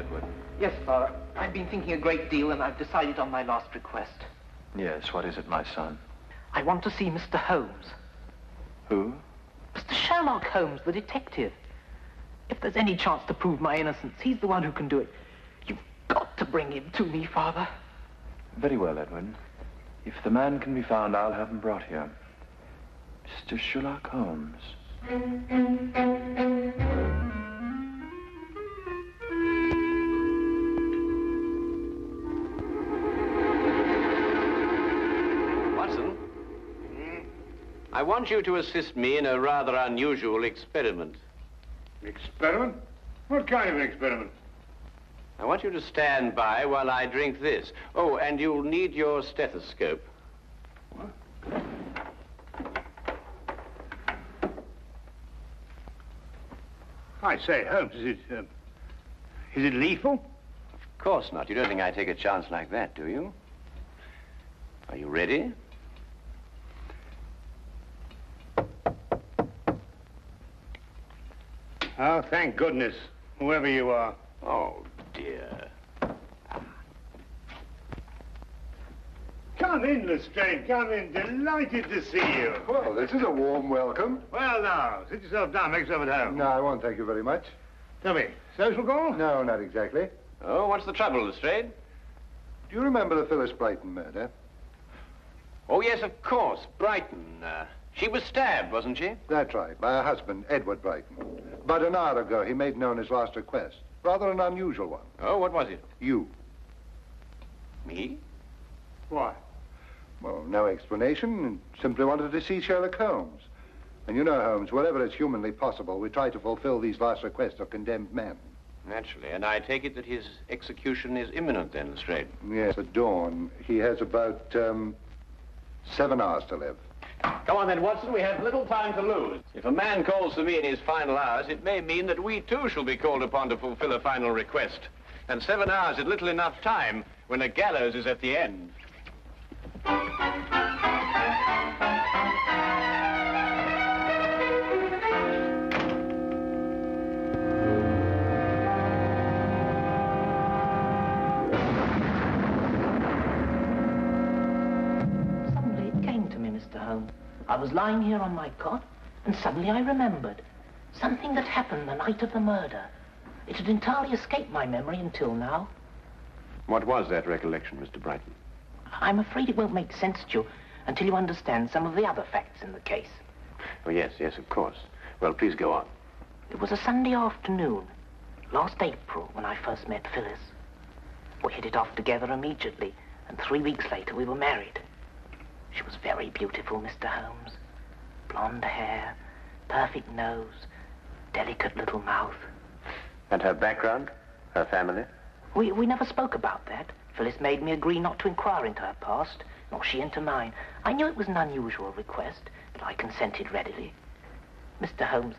Edward? Yes, Father. I've been thinking a great deal, and I've decided on my last request. Yes, what is it, my son? I want to see Mr. Holmes. Who? Mr. Sherlock Holmes, the detective. If there's any chance to prove my innocence, he's the one who can do it. You've got to bring him to me, Father. Very well, Edward. If the man can be found, I'll have him brought here. Mr. Sherlock Holmes. Watson, I want you to assist me in a rather unusual experiment. Experiment? What kind of an experiment? I want you to stand by while I drink this. Oh, and you'll need your stethoscope. What? I say, Holmes, is it lethal? Of course not. You don't think I'd take a chance like that, do you? Are you ready? Oh, thank goodness, whoever you are. Oh, dear. Come in, Lestrade, come in. Delighted to see you. Well, this is a warm welcome. Well, now, sit yourself down, make yourself at home. No, I won't, thank you very much. Tell me, social call? No, not exactly. Oh, what's the trouble, Lestrade? Do you remember the Phyllis Brighton murder? Oh, yes, of course. Brighton. She was stabbed, wasn't she? That's right, by her husband, Edward Brighton. About an hour ago, he made known his last request. Rather an unusual one. Oh, what was it? You. Me? Why? Well, no explanation. Simply wanted to see Sherlock Holmes. And you know, Holmes, wherever it's humanly possible, we try to fulfill these last requests of condemned men. Naturally. And I take it that his execution is imminent then, Lestrade? Yes, at dawn. He has about 7 hours to live. Come on then, Watson. We have little time to lose. If a man calls for me in his final hours, it may mean that we too shall be called upon to fulfill a final request. And 7 hours is little enough time when a gallows is at the end. I was lying here on my cot, and suddenly I remembered something that happened the night of the murder. It had entirely escaped my memory until now. What was that recollection, Mr. Brighton? I'm afraid it won't make sense to you until you understand some of the other facts in the case. Oh, yes, of course. Well, please go on. It was a Sunday afternoon, last April, when I first met Phyllis. We hit it off together immediately, and 3 weeks later we were married. She was very beautiful, Mr. Holmes. Blonde hair, perfect nose, delicate little mouth. And her background? Her family? We never spoke about that. Phyllis made me agree not to inquire into her past, nor she into mine. I knew it was an unusual request, but I consented readily. Mr. Holmes,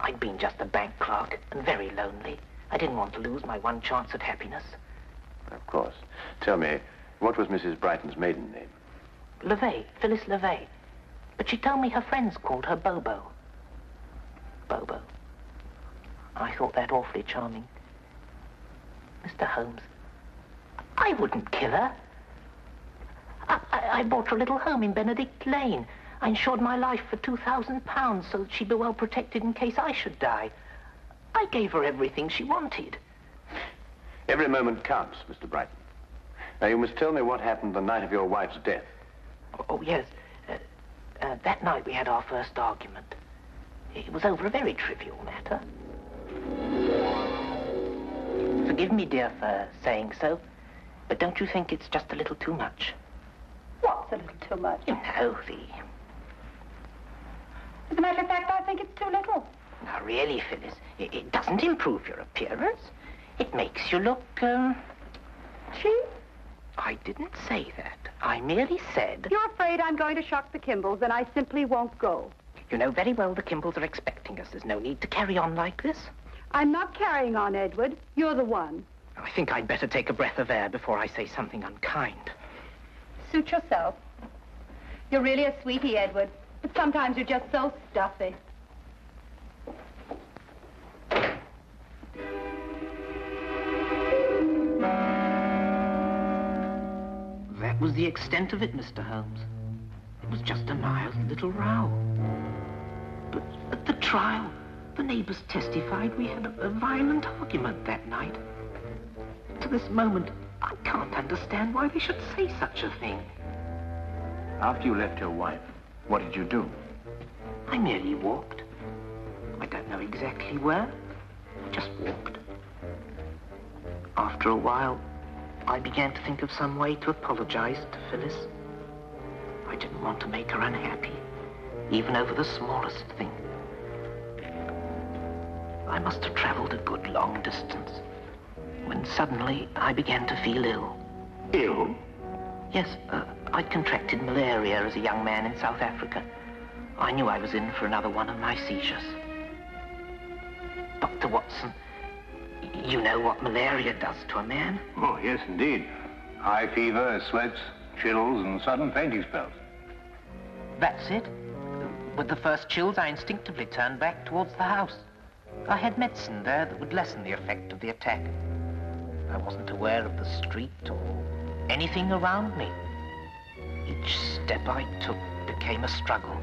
I'd been just a bank clerk and very lonely. I didn't want to lose my one chance at happiness. Of course. Tell me, what was Mrs. Brighton's maiden name? LeVay, Phyllis LeVay. But she told me her friends called her Bobo. Bobo. I thought that awfully charming. Mr. Holmes, I wouldn't kill her. I bought her a little home in Benedict Lane. I insured my life for £2,000 so that she'd be well protected in case I should die. I gave her everything she wanted. Every moment counts, Mr. Brighton. Now, you must tell me what happened the night of your wife's death. Oh, yes. That night we had our first argument. It was over a very trivial matter. Forgive me, dear, for saying so, but don't you think it's just a little too much? What's a little too much? You know, As a matter of fact, I think it's too little. Now, really, Phyllis, it doesn't improve your appearance. It makes you look, Cheap? I didn't say that. I merely said... You're afraid I'm going to shock the Kimballs, and I simply won't go. You know very well the Kimballs are expecting us. There's no need to carry on like this. I'm not carrying on, Edward. You're the one. I think I'd better take a breath of air before I say something unkind. Suit yourself. You're really a sweetie, Edward, but sometimes you're just so stuffy. That was the extent of it, Mr. Holmes. It was just a mild little row. But at the trial, the neighbors testified we had a violent argument that night. To this moment, I can't understand why they should say such a thing. After you left your wife, what did you do? I merely walked. I don't know exactly where. I just walked. After a while, I began to think of some way to apologize to Phyllis. I didn't want to make her unhappy, even over the smallest thing. I must have traveled a good long distance when suddenly I began to feel ill. Ill? Yes, I'd contracted malaria as a young man in South Africa. I knew I was in for another one of my seizures. Dr. Watson, you know what malaria does to a man? Oh, yes, indeed. High fever, sweats, chills, and sudden fainting spells. That's it. With the first chills, I instinctively turned back towards the house. I had medicine there that would lessen the effect of the attack. I wasn't aware of the street or anything around me. Each step I took became a struggle.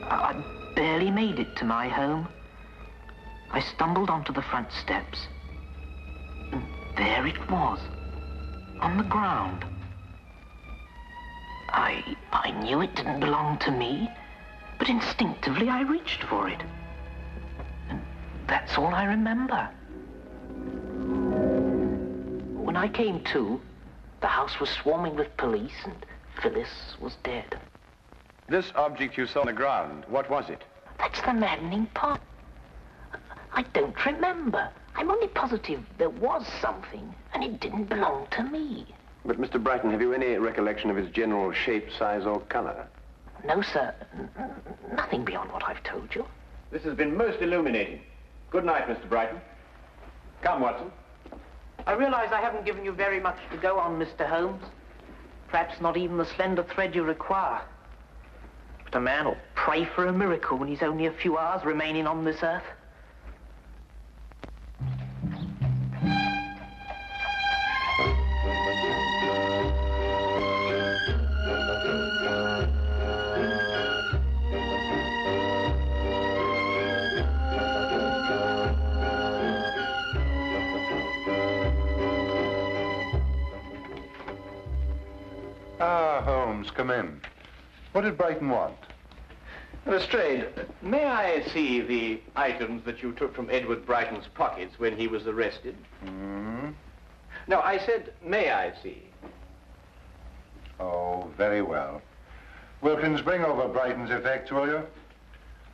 I barely made it to my home. I stumbled onto the front steps, and there it was, on the ground. I knew it didn't belong to me, but instinctively I reached for it. And that's all I remember. When I came to, the house was swarming with police and Phyllis was dead. This object you saw on the ground, what was it? That's the maddening part. I don't remember. I'm only positive there was something, and it didn't belong to me. But, Mr. Brighton, have you any recollection of its general shape, size, or color? No, sir. Nothing beyond what I've told you. This has been most illuminating. Good night, Mr. Brighton. Come, Watson. I realize I haven't given you very much to go on, Mr. Holmes. Perhaps not even the slender thread you require. But a man will pray for a miracle when he's only a few hours remaining on this earth. Holmes, come in. What did Brighton want? Lestrade, may I see the items that you took from Edward Brighton's pockets when he was arrested? Hmm? No, I said, may I see? Oh, very well. Wilkins, bring over Brighton's effects, will you?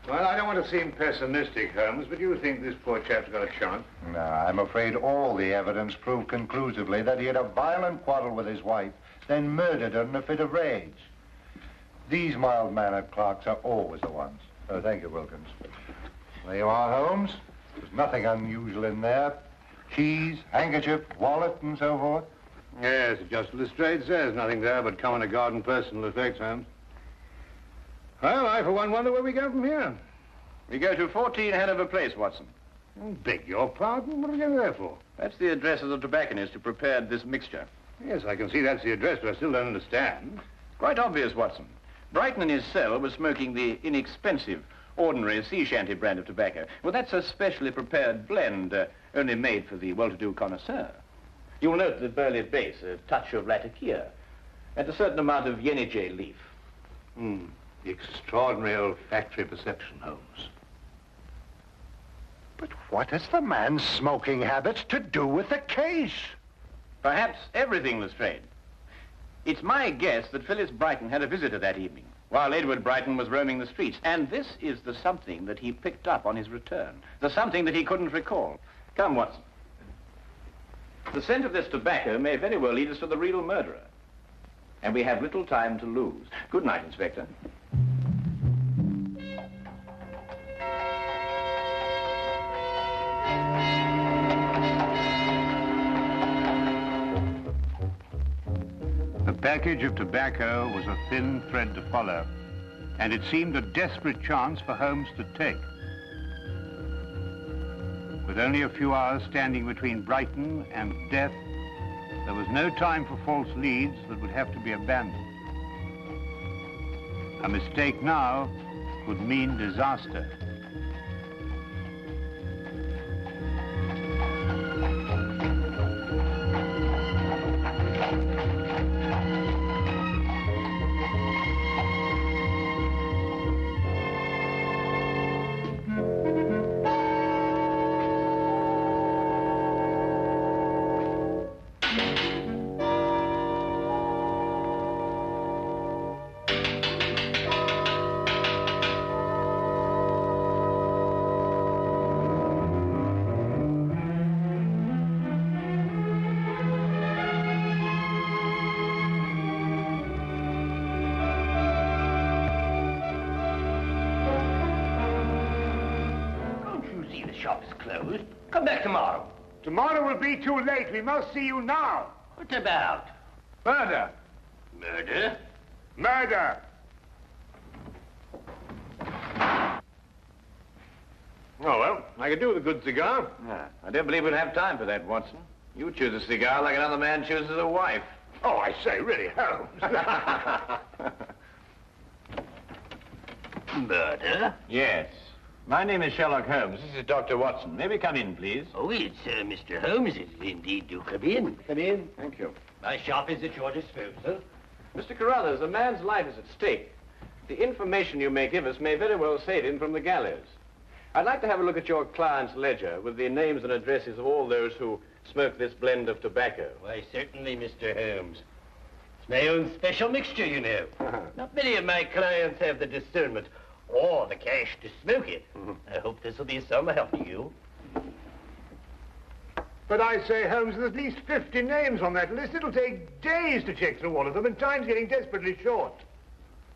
Well, I don't want to seem pessimistic, Holmes, but you think this poor chap's got a chance? No, I'm afraid all the evidence proved conclusively that he had a violent quarrel with his wife, then murdered her in a fit of rage. These mild-mannered clerks are always the ones. Oh, thank you, Wilkins. There you are, Holmes. There's nothing unusual in there. Keys, handkerchief, wallet, and so forth. Yes, just Lestrade says. Nothing there but common or garden personal effects, Holmes. Well, I, for one, wonder where we go from here. We go to 14 Hanover Place, Watson. Beg your pardon? What are we going there for? That's the address of the tobacconist who prepared this mixture. Yes, I can see that's the address, but I still don't understand. Quite obvious, Watson. Brighton in his cell was smoking the inexpensive, ordinary sea shanty brand of tobacco. Well, that's a specially prepared blend, only made for the well-to-do connoisseur. You'll note the burley base, a touch of latakia, and a certain amount of yenijay leaf. Extraordinary olfactory perception, Holmes. But what has the man's smoking habits to do with the case? Perhaps everything, Lestrade. It's my guess that Phyllis Brighton had a visitor that evening, while Edward Brighton was roaming the streets. And this is the something that he picked up on his return. The something that he couldn't recall. Come, Watson. The scent of this tobacco may very well lead us to the real murderer. And we have little time to lose. Good night, Inspector. The package of tobacco was a thin thread to follow, and it seemed a desperate chance for Holmes to take. With only a few hours standing between Brighton and death, there was no time for false leads that would have to be abandoned. A mistake now could mean disaster. Come back tomorrow. Tomorrow will be too late. We must see you now. What about? Murder. Murder? Murder. Oh, well, I could do with a good cigar. I don't believe we'll have time for that, Watson. You choose a cigar like another man chooses a wife. Oh, I say, really, Holmes. Murder? Yes. My name is Sherlock Holmes. This is Dr. Watson. May we come in, please? Oh, it's Mr. Holmes. Indeed, do come in. Come in. Thank you. My shop is at your disposal. Mr. Carruthers, a man's life is at stake. The information you may give us may very well save him from the gallows. I'd like to have a look at your client's ledger with the names and addresses of all those who smoke this blend of tobacco. Why, certainly, Mr. Holmes. It's my own special mixture, you know. Not many of my clients have the discernment or the cash to smoke it. I hope this will be some help to you. But I say, Holmes, there's at least 50 names on that list. It'll take days to check through all of them, and time's getting desperately short.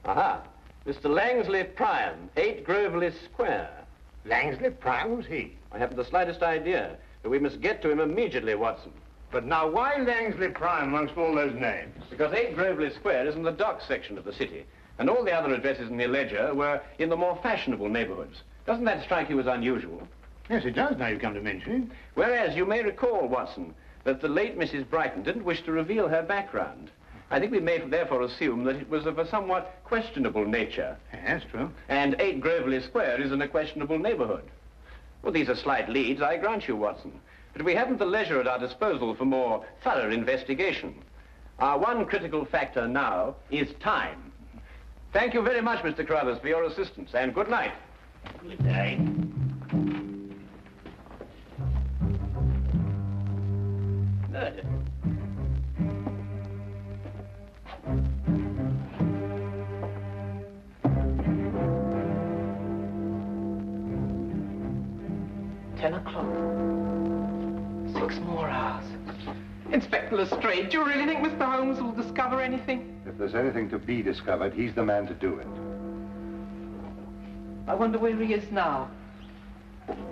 Aha. Mr. Langsley Prime, 8 Groveley Square. Langsley Prime? Who's he? I haven't the slightest idea, but we must get to him immediately, Watson. But now, why Langsley Prime amongst all those names? Because 8 Groveley Square is in the dock section of the city, and all the other addresses in the ledger were in the more fashionable neighborhoods. Doesn't that strike you as unusual? Yes, it does, now you come to mention it. Whereas you may recall, Watson, that the late Mrs. Brighton didn't wish to reveal her background. I think we may therefore assume that it was of a somewhat questionable nature. Yes, true. And 8 Groveley Square is in a questionable neighborhood. Well, these are slight leads, I grant you, Watson. But we haven't the leisure at our disposal for more thorough investigation. Our one critical factor now is time. Thank you very much, Mr. Carruthers, for your assistance, and good night. Good night. Murder. $10 6 more hours. Inspector Lestrade, do you really think Mr. Holmes will discover anything? If there's anything to be discovered, he's the man to do it. I wonder where he is now.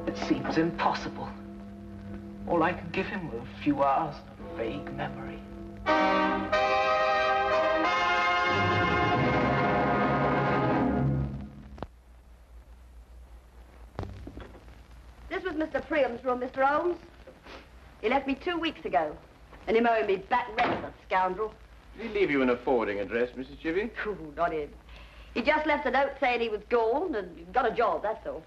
It seems impossible. All I could give him were a few hours of vague memory. This was Mr. Priam's room, Mr. Holmes. He left me 2 weeks ago. And him owing me back rent, that scoundrel. Did he leave you in a forwarding address, Mrs. Chivy? Ooh, not him. He just left a note saying he was gone and got a job, that's all.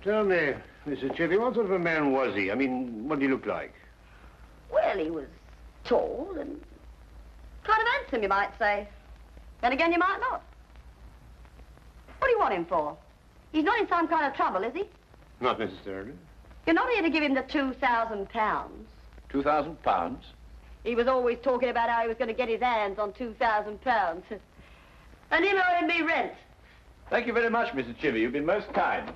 Tell me, Mrs. Chivy, what sort of a man was he? I mean, what did he look like? Well, he was tall and kind of handsome, you might say. Then again, you might not. What do you want him for? He's not in some kind of trouble, is he? Not necessarily. You're not here to give him the £2,000. £2,000? He was always talking about how he was going to get his hands on £2,000. And him owing me rent. Thank you very much, Mrs. Chivy. You've been most kind.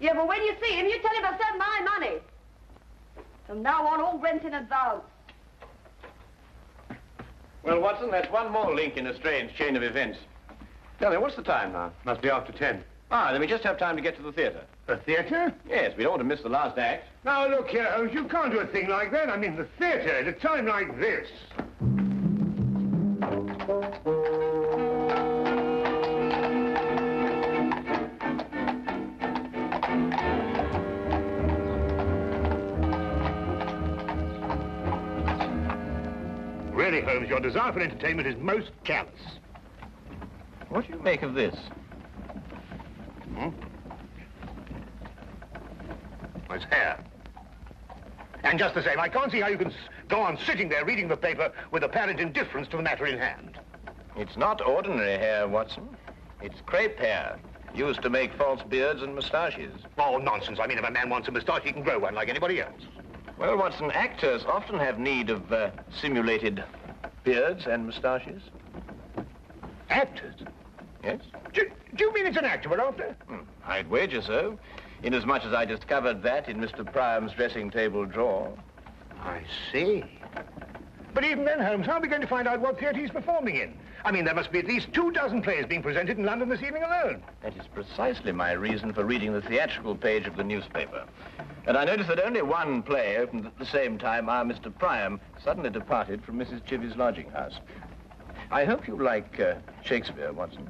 Yeah, but when you see him, you tell him I sent my money. From now on, all rent in advance. Well, Watson, that's one more link in a strange chain of events. Tell me, what's the time now? Must be after 10. Ah, then we just have time to get to the theater. The theatre? Yes, we don't want to miss the last act. Now, look here, Holmes, you can't do a thing like that. I mean, the theatre at a time like this. Really, Holmes, your desire for entertainment is most callous. What do you make of this? It's hair. And just the same, I can't see how you can go on sitting there reading the paper with apparent indifference to the matter in hand. It's not ordinary hair, Watson. It's crepe hair, used to make false beards and moustaches. Oh, nonsense. I mean, if a man wants a moustache, he can grow one like anybody else. Well, Watson, actors often have need of simulated beards and moustaches. Actors? Yes? Do you mean it's an actor we're after? I'd wager so, inasmuch as I discovered that in Mr. Priam's dressing table drawer. I see. But even then, Holmes, how are we going to find out what theatre he's performing in? I mean, there must be at least 24 plays being presented in London this evening alone. That is precisely my reason for reading the theatrical page of the newspaper. And I noticed that only one play opened at the same time our Mr. Priam suddenly departed from Mrs. Chivy's lodging house. I hope you like Shakespeare, Watson.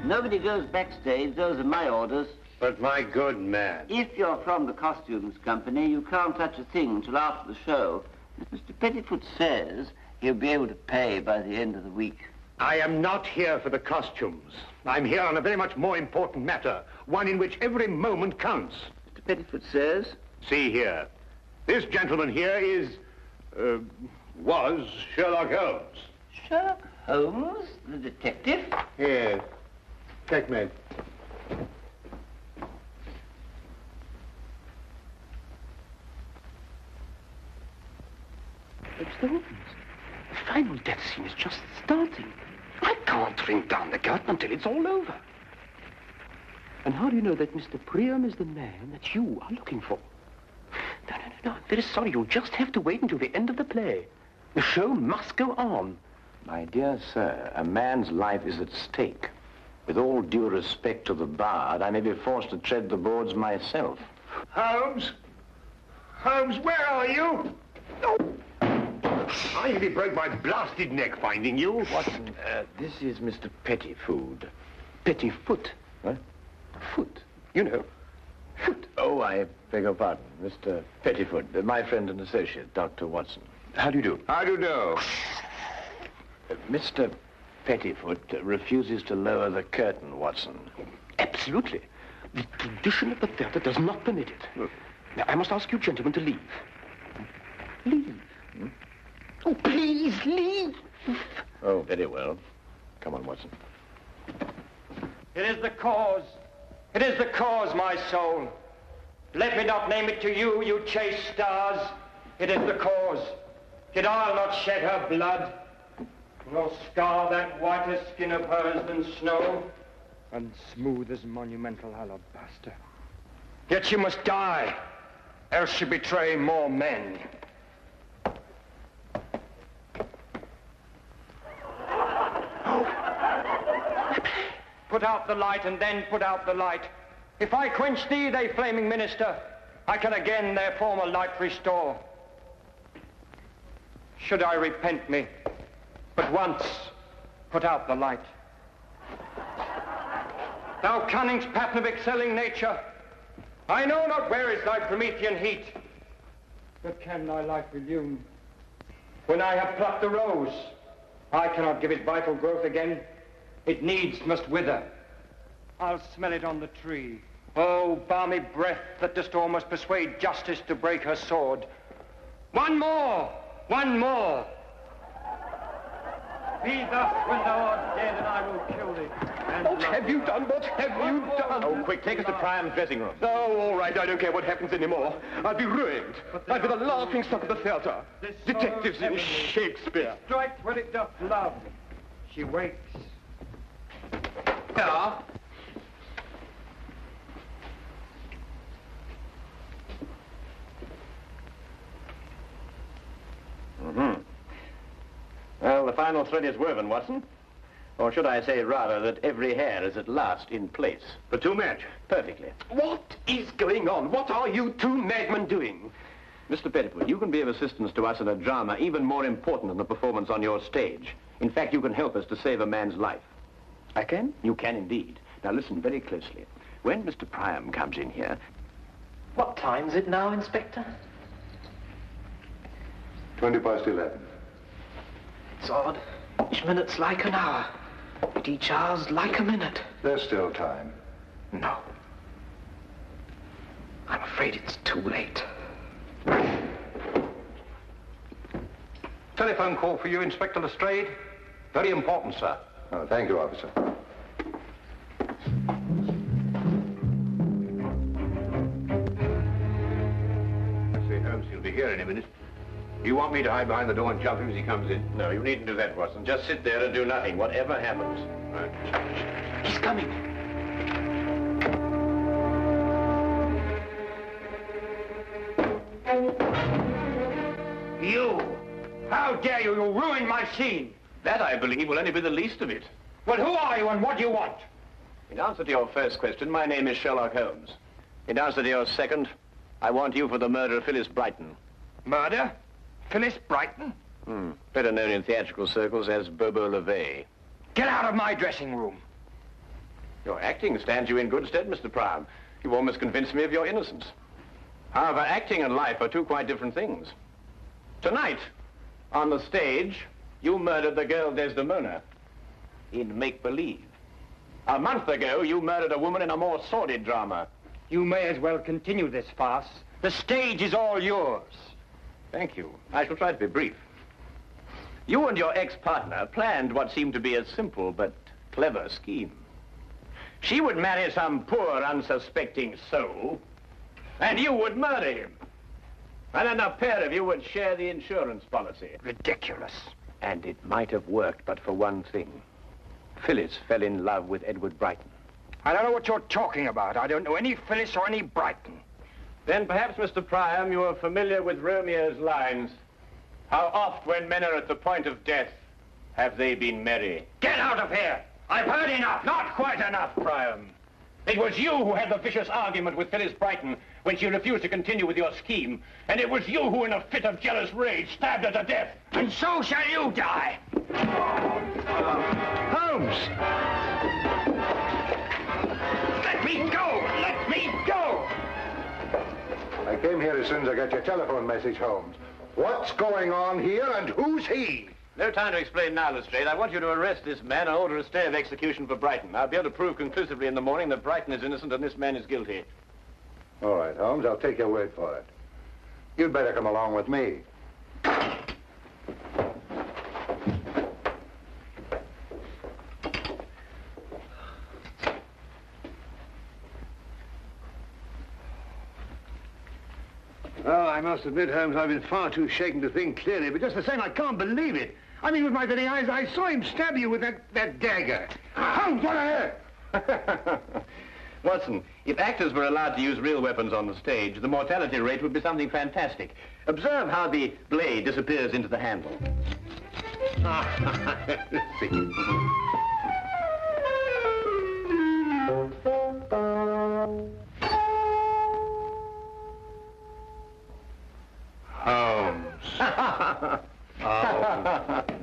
Nobody goes backstage. Those are my orders. But my good man. If you're from the costumes company, you can't touch a thing until after the show. As Mr. Pettifoot says, he'll be able to pay by the end of the week. I am not here for the costumes. I'm here on a very much more important matter, one in which every moment counts. Mr. Pettifoot says? See here. This gentleman here is, was Sherlock Holmes. Sherlock Holmes, the detective? Yes. Checkmate. It's the Holmes. The final death scene is just starting. I can't ring down the curtain until it's all over. And how do you know that Mr. Priam is the man that you are looking for? No. I'm very sorry. You'll just have to wait until the end of the play. The show must go on. My dear sir, a man's life is at stake. With all due respect to the bard, I may be forced to tread the boards myself. Holmes? Holmes, where are you? Oh. I nearly broke my blasted neck finding you. Watson, this is Mr. Pettifoot. Pettifoot? What? Foot. You know. Foot. Oh, I beg your pardon. Mr. Pettifoot, my friend and associate, Dr. Watson. How do you do? How do you do? Mr. Pettifoot refuses to lower the curtain, Watson. Absolutely. The tradition of the theatre does not permit it. Now, I must ask you gentlemen to leave. Leave. Oh, please, leave. Oh, very well. Come on, Watson. It is the cause. It is the cause, my soul. Let me not name it to you, you chaste stars. It is the cause. Yet I'll not shed her blood, nor scar that whiter skin of hers than snow, and smooth as monumental alabaster. Yet she must die, else she betray more men. Put out the light, and then put out the light. If I quench thee, they flaming minister, I can again their former light restore. Should I repent me, but once put out the light. Thou cunning's pattern of excelling nature, I know not where is thy Promethean heat, but can thy life illume? When I have plucked the rose, I cannot give it vital growth again. It needs must wither. I'll smell it on the tree. Oh, balmy breath that dost almost persuade justice to break her sword. One more! One more! Be thus when thou art dead, and I will kill thee. What have you done? What have you done? Oh, quick, take us to Priam's dressing room. Oh, all right, I don't care what happens anymore. I'll be ruined. I'll be the laughing stock of the theatre. Detectives in Shakespeare. Strike where it doth love. She wakes. Yeah. Well, the final thread is woven, Watson. Or should I say, rather, that every hair is at last in place. The two match. Perfectly. What is going on? What are you two madmen doing? Mr. Pettifoot, you can be of assistance to us in a drama even more important than the performance on your stage. In fact, you can help us to save a man's life. I can? You can indeed. Now listen very closely. When Mr. Priam comes in here... What time is it now, Inspector? 11:20. It's odd. Each minute's like an hour, but each hour's like a minute. There's still time. No. I'm afraid it's too late. Telephone call for you, Inspector Lestrade. Very important, sir. Oh, thank you, officer. Say, Holmes, he'll be here any minute. You want me to hide behind the door and jump him as he comes in? No, you needn't do that, Watson. Just sit there and do nothing, whatever happens. Right. He's coming. You! How dare you? You ruined my scene! That, I believe, will only be the least of it. Well, who are you and what do you want? In answer to your first question, my name is Sherlock Holmes. In answer to your second, I want you for the murder of Phyllis Brighton. Murder? Phyllis Brighton? Better known in theatrical circles as Bobo LeVay. Get out of my dressing room. Your acting stands you in good stead, Mr. Priam. You've almost convinced me of your innocence. However, acting and life are two quite different things. Tonight, on the stage, you murdered the girl Desdemona in make-believe. A month ago, you murdered a woman in a more sordid drama. You may as well continue this farce. The stage is all yours. Thank you. I shall try to be brief. You and your ex-partner planned what seemed to be a simple but clever scheme. She would marry some poor, unsuspecting soul, and you would murder him. And then the pair of you would share the insurance policy. Ridiculous. And it might have worked, but for one thing. Phyllis fell in love with Edward Brighton. I don't know what you're talking about. I don't know any Phyllis or any Brighton. Then perhaps, Mr. Priam, you are familiar with Romeo's lines. How oft, when men are at the point of death, have they been merry? Get out of here! I've heard enough! Not quite enough, Priam. It was you who had the vicious argument with Phyllis Brighton when she refused to continue with your scheme. And it was you who, in a fit of jealous rage, stabbed her to death. And so shall you die! Holmes! Let me go! Let me go! I came here as soon as I got your telephone message, Holmes. What's going on here and who's he? No time to explain now, Lestrade. I want you to arrest this man and order a stay of execution for Brighton. I'll be able to prove conclusively in the morning that Brighton is innocent and this man is guilty. All right, Holmes, I'll take your word for it. You'd better come along with me. Oh, I must admit, Holmes, I've been far too shaken to think clearly, but just the same, I can't believe it. I mean, with my very eyes, I saw him stab you with that dagger. Holmes, what on earth? Watson, if actors were allowed to use real weapons on the stage, the mortality rate would be something fantastic. Observe how the blade disappears into the handle. See. Holmes. Oh.